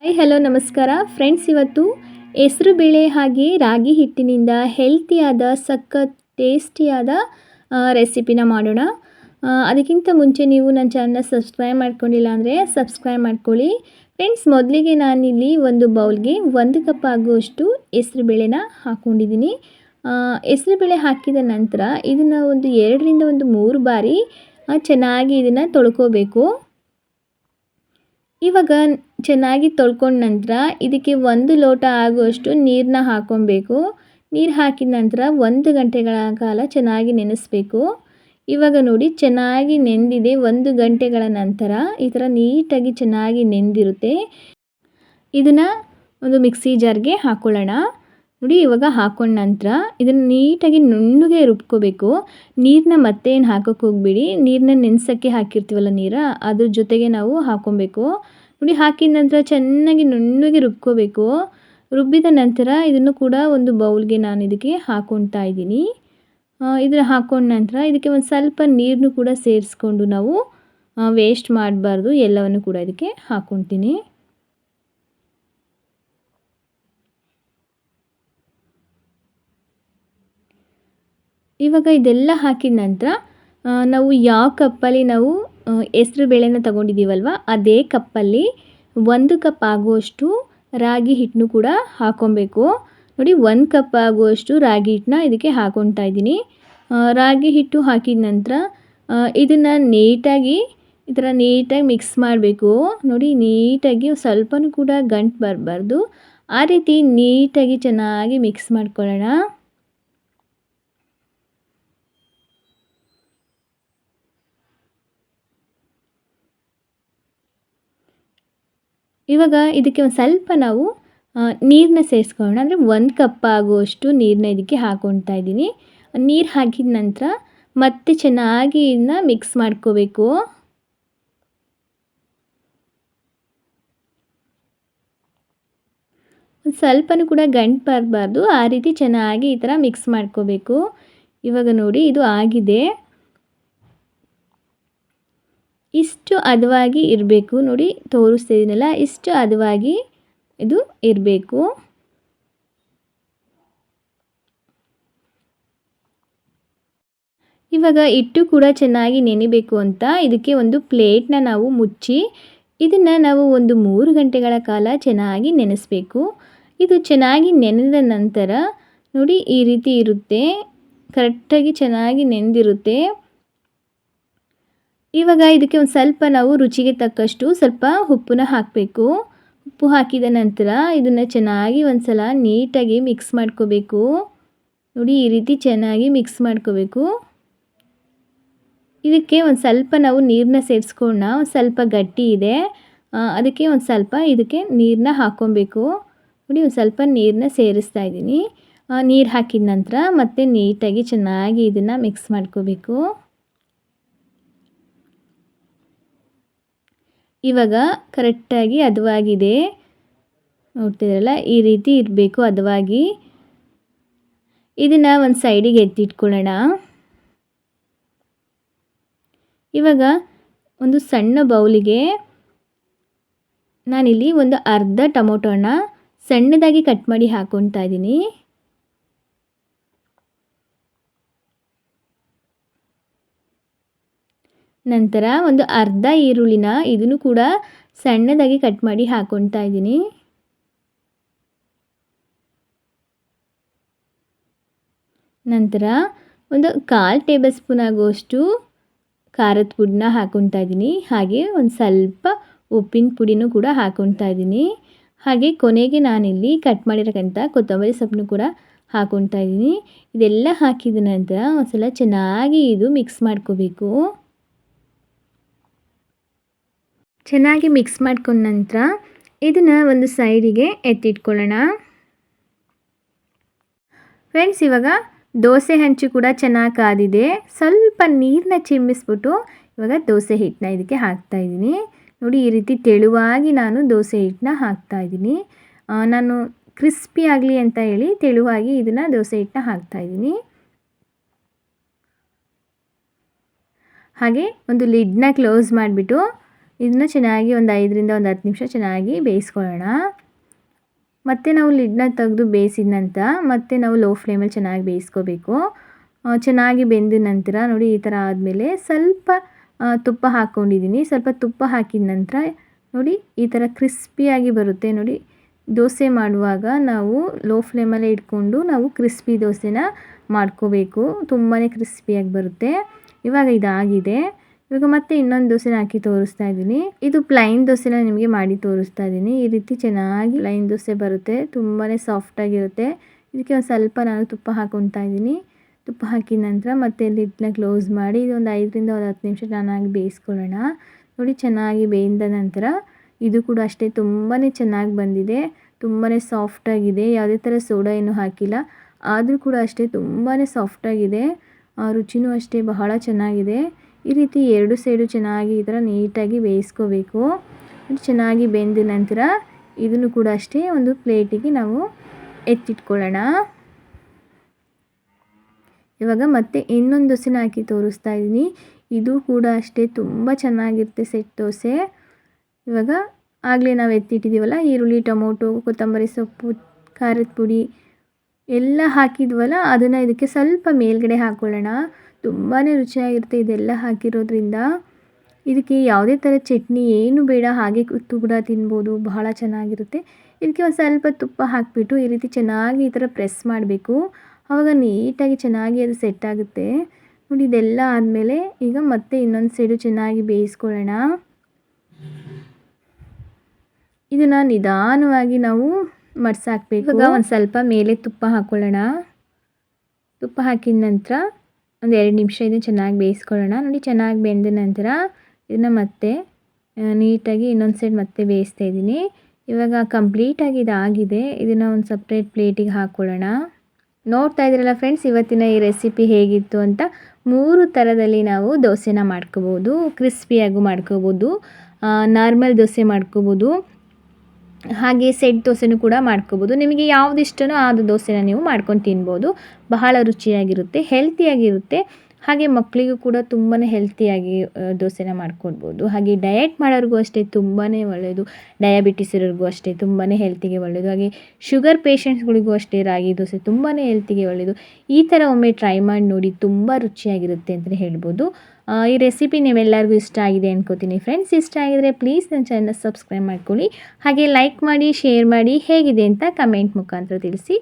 Hi hello ನಮಸ್ಕಾರ friends. ಇವತ್ತು ಹೆಸರು ಬೇಳೆ ಹಾಗೆ ರಾಗಿ ಹಿಟ್ಟಿನಿಂದ ಹೆಲ್ತಿಯಾದ ಸಖತ್ ಟೇಸ್ಟಿಯಾದ ರೆಸಿಪಿನ ಮಾಡೋಣ. ಅದಕ್ಕಿಂತ ಮುಂಚೆ ನೀವು ನನ್ನ ಚಾನಲ್ನ ಸಬ್ಸ್ಕ್ರೈಬ್ ಮಾಡ್ಕೊಂಡಿಲ್ಲ ಅಂದರೆ ಸಬ್ಸ್ಕ್ರೈಬ್ ಮಾಡ್ಕೊಳ್ಳಿ. ಫ್ರೆಂಡ್ಸ್, ಮೊದಲಿಗೆ ನಾನಿಲ್ಲಿ ಒಂದು ಬೌಲ್ಗೆ 1 ಕಪ್ ಆಗುವಷ್ಟು ಹೆಸರು ಬೇಳೆನ ಹಾಕ್ಕೊಂಡಿದ್ದೀನಿ. ಹೆಸರು ಬೇಳೆ ಹಾಕಿದ ನಂತರ ಇದನ್ನು ಒಂದು 2ರಿಂದ 3 ಬಾರಿ ಚೆನ್ನಾಗಿ ಇದನ್ನು ತೊಳ್ಕೋಬೇಕು. ಇವಾಗ ಚೆನ್ನಾಗಿ ತೊಳ್ಕೊಂಡ ನಂತರ ಇದಕ್ಕೆ 1 ಲೋಟ ಆಗುವಷ್ಟು ನೀರನ್ನ ಹಾಕ್ಕೊಬೇಕು. ನೀರು ಹಾಕಿದ ನಂತರ 1 ಗಂಟೆಗಳ ಕಾಲ ಚೆನ್ನಾಗಿ ನೆನೆಸಬೇಕು. ಇವಾಗ ನೋಡಿ, ಚೆನ್ನಾಗಿ ನೆಂದಿದೆ. 1 ಗಂಟೆಗಳ ನಂತರ ಈ ಥರ ನೀಟಾಗಿ ಚೆನ್ನಾಗಿ ನೆಂದಿರುತ್ತೆ. ಇದನ್ನು ಒಂದು ಮಿಕ್ಸಿ ಜಾರ್ಗೆ ಹಾಕ್ಕೊಳ್ಳೋಣ. ನೋಡಿ, ಇವಾಗ ಹಾಕ್ಕೊಂಡ ನಂತರ ಇದನ್ನು ನೀಟಾಗಿ ನುಣ್ಣಗೆ ರುಬ್ಕೋಬೇಕು. ನೀರನ್ನ ಮತ್ತೆ ಏನು ಹಾಕೋಕ್ಕೆ ಹೋಗಬೇಡಿ. ನೀರನ್ನ ನೆನೆಸೋಕ್ಕೆ ಹಾಕಿರ್ತೀವಲ್ಲ ನೀರು, ಅದ್ರ ಜೊತೆಗೆ ನಾವು ಹಾಕ್ಕೊಬೇಕು. ನೋಡಿ, ಹಾಕಿದ ನಂತರ ಚೆನ್ನಾಗಿ ನುಣ್ಣಗೆ ರುಬ್ಕೋಬೇಕು. ರುಬ್ಬಿದ ನಂತರ ಇದನ್ನು ಕೂಡ ಒಂದು ಬೌಲ್ಗೆ ನಾನು ಇದಕ್ಕೆ ಹಾಕ್ಕೊಳ್ತಾ ಇದ್ದೀನಿ. ಇದನ್ನು ಹಾಕ್ಕೊಂಡ ನಂತರ ಇದಕ್ಕೆ ಒಂದು ಸ್ವಲ್ಪ ನೀರನ್ನು ಕೂಡ ಸೇರಿಸ್ಕೊಂಡು ನಾವು ವೇಸ್ಟ್ ಮಾಡಬಾರ್ದು. ಎಲ್ಲವನ್ನು ಕೂಡ ಇದಕ್ಕೆ ಹಾಕ್ಕೊಳ್ತೀನಿ. ಇವಾಗ ಇದೆಲ್ಲ ಹಾಕಿದ ನಂತರ ನಾವು ಯಾವ ಕಪ್ಪಲ್ಲಿ ನಾವು ಹೆಸರು ಬೇಳೆನ ತಗೊಂಡಿದ್ದೀವಲ್ವ, ಅದೇ ಕಪ್ಪಲ್ಲಿ 1 ಕಪ್ ಆಗುವಷ್ಟು ರಾಗಿ ಹಿಟ್ಟನ್ನು ಕೂಡ ಹಾಕ್ಕೊಬೇಕು. ನೋಡಿ, 1 ಕಪ್ ಆಗುವಷ್ಟು ರಾಗಿ ಹಿಟ್ಟನ್ನ ಇದಕ್ಕೆ ಹಾಕ್ಕೊಳ್ತಾ ಇದ್ದೀನಿ. ರಾಗಿ ಹಿಟ್ಟು ಹಾಕಿದ ನಂತರ ಇದನ್ನು ನೀಟಾಗಿ ಈ ಥರ ನೀಟಾಗಿ ಮಿಕ್ಸ್ ಮಾಡಬೇಕು. ನೋಡಿ, ನೀಟಾಗಿ ಸ್ವಲ್ಪನೂ ಕೂಡ ಗಂಟು ಬರಬಾರ್ದು. ಆ ರೀತಿ ನೀಟಾಗಿ ಚೆನ್ನಾಗಿ ಮಿಕ್ಸ್ ಮಾಡ್ಕೊಳ್ಳೋಣ. ಇವಾಗ ಇದಕ್ಕೆ ಒಂದು ಸ್ವಲ್ಪ ನಾವು ನೀರನ್ನ ಸೇರಿಸ್ಕೊಳ್ಳೋಣ. ಅಂದರೆ 1 ಕಪ್ ಆಗುವಷ್ಟು ನೀರನ್ನ ಇದಕ್ಕೆ ಹಾಕ್ಕೊಳ್ತಾ ಇದ್ದೀನಿ. ನೀರು ಹಾಕಿದ ನಂತರ ಮತ್ತೆ ಚೆನ್ನಾಗಿ ಇದನ್ನ ಮಿಕ್ಸ್ ಮಾಡ್ಕೋಬೇಕು. ಒಂದು ಸ್ವಲ್ಪನೂ ಕೂಡ ಗಂಟು ಬರಬಾರ್ದು. ಆ ರೀತಿ ಚೆನ್ನಾಗಿ ಈ ಥರ ಮಿಕ್ಸ್ ಮಾಡ್ಕೋಬೇಕು. ಇವಾಗ ನೋಡಿ, ಇದು ಆಗಿದೆ. ಇಷ್ಟು ಹದವಾಗಿ ಇರಬೇಕು. ನೋಡಿ, ತೋರಿಸ್ತಾ ಇದ್ದೀನಲ್ಲ, ಇಷ್ಟು ಹದವಾಗಿ ಇದು ಇರಬೇಕು. ಇವಾಗ ಹಿಟ್ಟು ಕೂಡ ಚೆನ್ನಾಗಿ ನೆನೆಬೇಕು ಅಂತ ಇದಕ್ಕೆ ಒಂದು ಪ್ಲೇಟ್ನ ನಾವು ಮುಚ್ಚಿ ಇದನ್ನು ನಾವು ಒಂದು 3 ಗಂಟೆಗಳ ಕಾಲ ಚೆನ್ನಾಗಿ ನೆನೆಸಬೇಕು. ಇದು ಚೆನ್ನಾಗಿ ನೆನೆದ ನಂತರ ನೋಡಿ, ಈ ರೀತಿ ಇರುತ್ತೆ. ಕರೆಕ್ಟಾಗಿ ಚೆನ್ನಾಗಿ ನೆಂದಿರುತ್ತೆ. ಇವಾಗ ಇದಕ್ಕೆ ಒಂದು ಸ್ವಲ್ಪ ನಾವು ರುಚಿಗೆ ತಕ್ಕಷ್ಟು ಸ್ವಲ್ಪ ಉಪ್ಪನ್ನ ಹಾಕಬೇಕು. ಉಪ್ಪು ಹಾಕಿದ ನಂತರ ಇದನ್ನು ಚೆನ್ನಾಗಿ ಒಂದು ಸಲ ನೀಟಾಗಿ ಮಿಕ್ಸ್ ಮಾಡ್ಕೋಬೇಕು. ನೋಡಿ, ಈ ರೀತಿ ಚೆನ್ನಾಗಿ ಮಿಕ್ಸ್ ಮಾಡ್ಕೋಬೇಕು. ಇದಕ್ಕೆ ಒಂದು ಸ್ವಲ್ಪ ನಾವು ನೀರನ್ನ ಸೇರಿಸ್ಕೊಳ್ಳೋಣ. ಒಂದು ಸ್ವಲ್ಪ ಗಟ್ಟಿ ಇದೆ, ಅದಕ್ಕೆ ಒಂದು ಸ್ವಲ್ಪ ಇದಕ್ಕೆ ನೀರನ್ನ ಹಾಕ್ಕೊಬೇಕು. ನೋಡಿ, ಒಂದು ಸ್ವಲ್ಪ ನೀರನ್ನ ಸೇರಿಸ್ತಾ ಇದ್ದೀನಿ. ನೀರು ಹಾಕಿದ ನಂತರ ಮತ್ತೆ ನೀಟಾಗಿ ಚೆನ್ನಾಗಿ ಇದನ್ನು ಮಿಕ್ಸ್ ಮಾಡ್ಕೋಬೇಕು. ಇವಾಗ ಕರೆಕ್ಟಾಗಿ ಹದವಾಗಿದೆ. ನೋಡ್ತಿದ್ದೀರಲ್ಲ, ಈ ರೀತಿ ಇರಬೇಕು ಹದವಾಗಿ. ಇದನ್ನು ಒಂದು ಸೈಡಿಗೆ ಎತ್ತಿಟ್ಕೊಳ್ಳೋಣ. ಇವಾಗ ಒಂದು ಸಣ್ಣ ಬೌಲಿಗೆ ನಾನಿಲ್ಲಿ ಒಂದು ಅರ್ಧ ಟೊಮೊಟೊನ ಸಣ್ಣದಾಗಿ ಕಟ್ ಮಾಡಿ ಹಾಕ್ಕೊಳ್ತಾ ಇದ್ದೀನಿ. ನಂತರ ಒಂದು ಅರ್ಧ ಈರುಳ್ಳಿನ ಇದನ್ನು ಕೂಡ ಸಣ್ಣದಾಗಿ ಕಟ್ ಮಾಡಿ ಹಾಕ್ಕೊಳ್ತಾ ಇದ್ದೀನಿ. ನಂತರ ಒಂದು 1/4 ಟೇಬಲ್ ಸ್ಪೂನ್ ಆಗುವಷ್ಟು ಖಾರದ ಪುಡಿನ ಹಾಕ್ಕೊಳ್ತಾ ಇದ್ದೀನಿ. ಹಾಗೆ ಒಂದು ಸ್ವಲ್ಪ ಉಪ್ಪಿನ ಪುಡಿನೂ ಕೂಡ ಹಾಕ್ಕೊಳ್ತಾ ಇದ್ದೀನಿ. ಹಾಗೆ ಕೊನೆಗೆ ನಾನಿಲ್ಲಿ ಕಟ್ ಮಾಡಿರೋಕ್ಕಂಥ ಕೊತ್ತಂಬರಿ ಸೊಪ್ಪನ್ನು ಕೂಡ ಹಾಕ್ಕೊಳ್ತಾ ಇದ್ದೀನಿ. ಇದೆಲ್ಲ ಹಾಕಿದ ನಂತರ ಒಂದು ಸಲ ಚೆನ್ನಾಗಿ ಇದು ಮಿಕ್ಸ್ ಮಾಡ್ಕೋಬೇಕು. ಚೆನ್ನಾಗಿ ಮಿಕ್ಸ್ ಮಾಡ್ಕೊಂಡ ನಂತರ ಇದನ್ನು ಒಂದು ಸೈಡಿಗೆ ಎತ್ತಿಟ್ಕೊಳ್ಳೋಣ. ಫ್ರೆಂಡ್ಸ್, ಇವಾಗ ದೋಸೆ ಹಂಚು ಕೂಡ ಚೆನ್ನಾಗಿ ಕಾದಿದೆ. ಸ್ವಲ್ಪ ನೀರನ್ನ ಚಿಮ್ಮಿಸ್ಬಿಟ್ಟು ಇವಾಗ ದೋಸೆ ಹಿಟ್ಟನ್ನ ಇದಕ್ಕೆ ಹಾಕ್ತಾಯಿದ್ದೀನಿ. ನೋಡಿ, ಈ ರೀತಿ ತೆಳುವಾಗಿ ನಾನು ದೋಸೆ ಹಿಟ್ಟನ್ನ ಹಾಕ್ತಾಯಿದ್ದೀನಿ. ನಾನು ಕ್ರಿಸ್ಪಿ ಆಗಲಿ ಅಂತ ಹೇಳಿ ತೆಳುವಾಗಿ ಇದನ್ನು ದೋಸೆ ಹಿಟ್ಟನ್ನ ಹಾಕ್ತಾಯಿದ್ದೀನಿ. ಹಾಗೆ ಒಂದು ಲಿಡ್ನ ಕ್ಲೋಸ್ ಮಾಡಿಬಿಟ್ಟು ಇದನ್ನ ಚೆನ್ನಾಗಿ ಒಂದು 5ರಿಂದ ಒಂದು 10 ನಿಮಿಷ ಚೆನ್ನಾಗಿ ಬೇಯಿಸ್ಕೊಳ್ಳೋಣ. ಮತ್ತು ನಾವು ಲಿಡ್ನ ತೆಗೆದು ಬೇಯಿಸಿದ ನಂತರ ಮತ್ತೆ ನಾವು ಲೋ ಫ್ಲೇಮಲ್ಲಿ ಚೆನ್ನಾಗಿ ಬೇಯಿಸ್ಕೋಬೇಕು. ಚೆನ್ನಾಗಿ ಬೆಂದ ನಂತರ ನೋಡಿ ಈ ಥರ ಆದಮೇಲೆ ಸ್ವಲ್ಪ ತುಪ್ಪ ಹಾಕ್ಕೊಂಡಿದ್ದೀನಿ. ಸ್ವಲ್ಪ ತುಪ್ಪ ಹಾಕಿದ ನಂತರ ನೋಡಿ ಈ ಥರ ಕ್ರಿಸ್ಪಿಯಾಗಿ ಬರುತ್ತೆ. ನೋಡಿ ದೋಸೆ ಮಾಡುವಾಗ ನಾವು ಲೋ ಫ್ಲೇಮಲ್ಲೇ ಇಟ್ಕೊಂಡು ನಾವು ಕ್ರಿಸ್ಪಿ ದೋಸೆನ ಮಾಡ್ಕೋಬೇಕು. ತುಂಬಾ ಕ್ರಿಸ್ಪಿಯಾಗಿ ಬರುತ್ತೆ. ಇವಾಗ ಇದಾಗಿದೆ. ಇವಾಗ ಮತ್ತೆ ಇನ್ನೊಂದು ದೋಸೆನ ಹಾಕಿ ತೋರಿಸ್ತಾ ಇದ್ದೀನಿ. ಇದು ಪ್ಲೈನ್ ದೋಸೆನ ನಿಮಗೆ ಮಾಡಿ ತೋರಿಸ್ತಾ ಇದ್ದೀನಿ. ಈ ರೀತಿ ಚೆನ್ನಾಗಿ ಪ್ಲೈನ್ ದೋಸೆ ಬರುತ್ತೆ. ತುಂಬಾ ಸಾಫ್ಟಾಗಿರುತ್ತೆ. ಇದಕ್ಕೆ ಒಂದು ಸ್ವಲ್ಪ ನಾನು ತುಪ್ಪ ಹಾಕ್ಕೊತಾ ಇದ್ದೀನಿ. ತುಪ್ಪ ಹಾಕಿದ ನಂತರ ಮತ್ತೆ ಲಿಡ್ನ ಕ್ಲೋಸ್ ಮಾಡಿ ಇದೊಂದು 5ರಿಂದ ಒಂದು 10 ನಿಮಿಷ ಚೆನ್ನಾಗಿ ಬೇಯಿಸ್ಕೊಳ್ಳೋಣ. ನೋಡಿ ಚೆನ್ನಾಗಿ ಬೇಯ್ದ ನಂತರ ಇದು ಕೂಡ ಅಷ್ಟೇ ತುಂಬಾ ಚೆನ್ನಾಗಿ ಬಂದಿದೆ. ತುಂಬಾ ಸಾಫ್ಟಾಗಿದೆ. ಯಾವುದೇ ಥರ ಸೋಡಾ ಏನೂ ಹಾಕಿಲ್ಲ. ಆದರೂ ಕೂಡ ಅಷ್ಟೇ ತುಂಬಾ ಸಾಫ್ಟಾಗಿದೆ. ರುಚಿನೂ ಅಷ್ಟೇ ಬಹಳ ಚೆನ್ನಾಗಿದೆ. ಈ ರೀತಿ 2 ಸೈಡು ಚೆನ್ನಾಗಿ ಈ ಥರ ನೀಟಾಗಿ ಬೇಯಿಸ್ಕೋಬೇಕು. ಚೆನ್ನಾಗಿ ಬೆಂದ ನಂತರ ಇದನ್ನು ಕೂಡ ಅಷ್ಟೇ ಒಂದು ಪ್ಲೇಟಿಗೆ ನಾವು ಎತ್ತಿಟ್ಕೊಳ್ಳೋಣ. ಇವಾಗ ಮತ್ತೆ ಇನ್ನೊಂದು ದೋಸೆನ ಹಾಕಿ ತೋರಿಸ್ತಾ ಇದ್ದೀನಿ. ಇದು ಕೂಡ ಅಷ್ಟೇ ತುಂಬ ಚೆನ್ನಾಗಿರುತ್ತೆ ಸೆಟ್ ದೋಸೆ. ಇವಾಗ ಆಗಲೇ ನಾವು ಎತ್ತಿಟ್ಟಿದ್ದೀವಲ್ಲ ಈರುಳ್ಳಿ, ಟೊಮೊಟೊ, ಕೊತ್ತಂಬರಿ ಸೊಪ್ಪು, ಖಾರದ ಪುಡಿ ಎಲ್ಲ ಹಾಕಿದ್ವಲ್ಲ ಅದನ್ನು ಇದಕ್ಕೆ ಸ್ವಲ್ಪ ಮೇಲ್ಗಡೆ ಹಾಕ್ಕೊಳ್ಳೋಣ. ತುಂಬಾ ರುಚಿಯಾಗಿರುತ್ತೆ ಇದೆಲ್ಲ ಹಾಕಿರೋದ್ರಿಂದ. ಇದಕ್ಕೆ ಯಾವುದೇ ಥರ ಚಟ್ನಿ ಏನು ಬೇಡ, ಹಾಗೆ ಕೂತು ಕೂಡ ತಿನ್ಬೋದು. ಬಹಳ ಚೆನ್ನಾಗಿರುತ್ತೆ. ಇದಕ್ಕೆ ಒಂದು ಸ್ವಲ್ಪ ತುಪ್ಪ ಹಾಕಿಬಿಟ್ಟು ಈ ರೀತಿ ಚೆನ್ನಾಗಿ ಈ ಥರ ಪ್ರೆಸ್ ಮಾಡಬೇಕು. ಆವಾಗ ನೀಟಾಗಿ ಚೆನ್ನಾಗಿ ಅದು ಸೆಟ್ ಆಗುತ್ತೆ. ನೋಡಿ ಇದೆಲ್ಲ ಆದಮೇಲೆ ಈಗ ಮತ್ತೆ ಇನ್ನೊಂದು ಸೈಡು ಚೆನ್ನಾಗಿ ಬೇಯಿಸ್ಕೊಳ್ಳೋಣ. ಇದನ್ನು ನಿಧಾನವಾಗಿ ನಾವು ಮಡ್ಸಾಕಬೇಕು. ಇವಾಗ ಒಂದು ಸ್ವಲ್ಪ ಮೇಲೆ ತುಪ್ಪ ಹಾಕ್ಕೊಳ್ಳೋಣ. ತುಪ್ಪ ಹಾಕಿದ ನಂತರ ಒಂದು 2 ನಿಮಿಷ ಇದನ್ನು ಚೆನ್ನಾಗಿ ಬೇಯಿಸ್ಕೊಳ್ಳೋಣ. ನೋಡಿ ಚೆನ್ನಾಗಿ ಬೆಂದ ನಂತರ ಇದನ್ನು ಮತ್ತೆ ನೀಟಾಗಿ ಇನ್ನೊಂದು ಸೈಡ್ ಮತ್ತೆ ಬೇಯಿಸ್ತಾ ಇದ್ದೀನಿ. ಇವಾಗ ಕಂಪ್ಲೀಟಾಗಿ ಇದಾಗಿದೆ. ಇದನ್ನು ಒಂದು ಸಪ್ರೇಟ್ ಪ್ಲೇಟಿಗೆ ಹಾಕ್ಕೊಳ್ಳೋಣ. ನೋಡ್ತಾ ಇದ್ದೀರಲ್ಲ ಫ್ರೆಂಡ್ಸ್, ಇವತ್ತಿನ ಈ ರೆಸಿಪಿ ಹೇಗಿತ್ತು ಅಂತ. 3 ಥರದಲ್ಲಿ ನಾವು ದೋಸೆನ ಮಾಡ್ಕೋಬೋದು. ಕ್ರಿಸ್ಪಿಯಾಗೂ ಮಾಡ್ಕೋಬೋದು, ನಾರ್ಮಲ್ ದೋಸೆ ಮಾಡ್ಕೋಬೋದು, ಹಾಗೆ ಸೆಟ್ ದೋಸೆನೂ ಕೂಡ ಮಾಡ್ಕೋಬೋದು. ನಿಮಗೆ ಯಾವುದು ಇಷ್ಟನೋ ಅದು ದೋಸೆನ ನೀವು ಮಾಡ್ಕೊಂಡು ತಿನ್ಬೋದು. ಬಹಳ ರುಚಿಯಾಗಿರುತ್ತೆ, ಹೆಲ್ತಿಯಾಗಿರುತ್ತೆ. ಹಾಗೆ ಮಕ್ಕಳಿಗೂ ಕೂಡ ತುಂಬಾ ಹೆಲ್ತಿಯಾಗಿ ದೋಸೆನ ಮಾಡ್ಕೊಡ್ಬೋದು. ಹಾಗೆ ಡಯಟ್ ಮಾಡೋರಿಗೂ ಅಷ್ಟೇ ತುಂಬಾ ಒಳ್ಳೆಯದು. ಡಯಾಬಿಟಿಸ್ ಇರೋರಿಗೂ ಅಷ್ಟೇ ತುಂಬಾ ಹೆಲ್ತಿಗೆ ಒಳ್ಳೆಯದು. ಹಾಗೆ ಶುಗರ್ ಪೇಷಂಟ್ಸ್ಗಳಿಗೂ ಅಷ್ಟೇ ರಾಗಿ ದೋಸೆ ತುಂಬಾ ಹೆಲ್ತಿಗೆ ಒಳ್ಳೆಯದು. ಈ ಥರ ಒಮ್ಮೆ ಟ್ರೈ ಮಾಡಿ ನೋಡಿ, ತುಂಬ ರುಚಿಯಾಗಿರುತ್ತೆ ಅಂತಲೇ ಹೇಳ್ಬೋದು. ಈ ರೆಸಿಪಿ ನೀವೆಲ್ಲರಿಗೂ ಇಷ್ಟ ಆಗಿದೆ ಅನ್ಕೋತೀನಿ ಫ್ರೆಂಡ್ಸ್. ಇಷ್ಟ ಆಗಿದರೆ ಪ್ಲೀಸ್ ನನ್ನ ಚಾನಲ್ ಸಬ್ಸ್ಕ್ರೈಬ್ ಮಾಡ್ಕೊಳ್ಳಿ. ಹಾಗೆ ಲೈಕ್ ಮಾಡಿ, ಶೇರ್ ಮಾಡಿ, ಹೇಗಿದೆ ಅಂತ ಕಮೆಂಟ್ ಮುಖಾಂತರ ತಿಳಿಸಿ.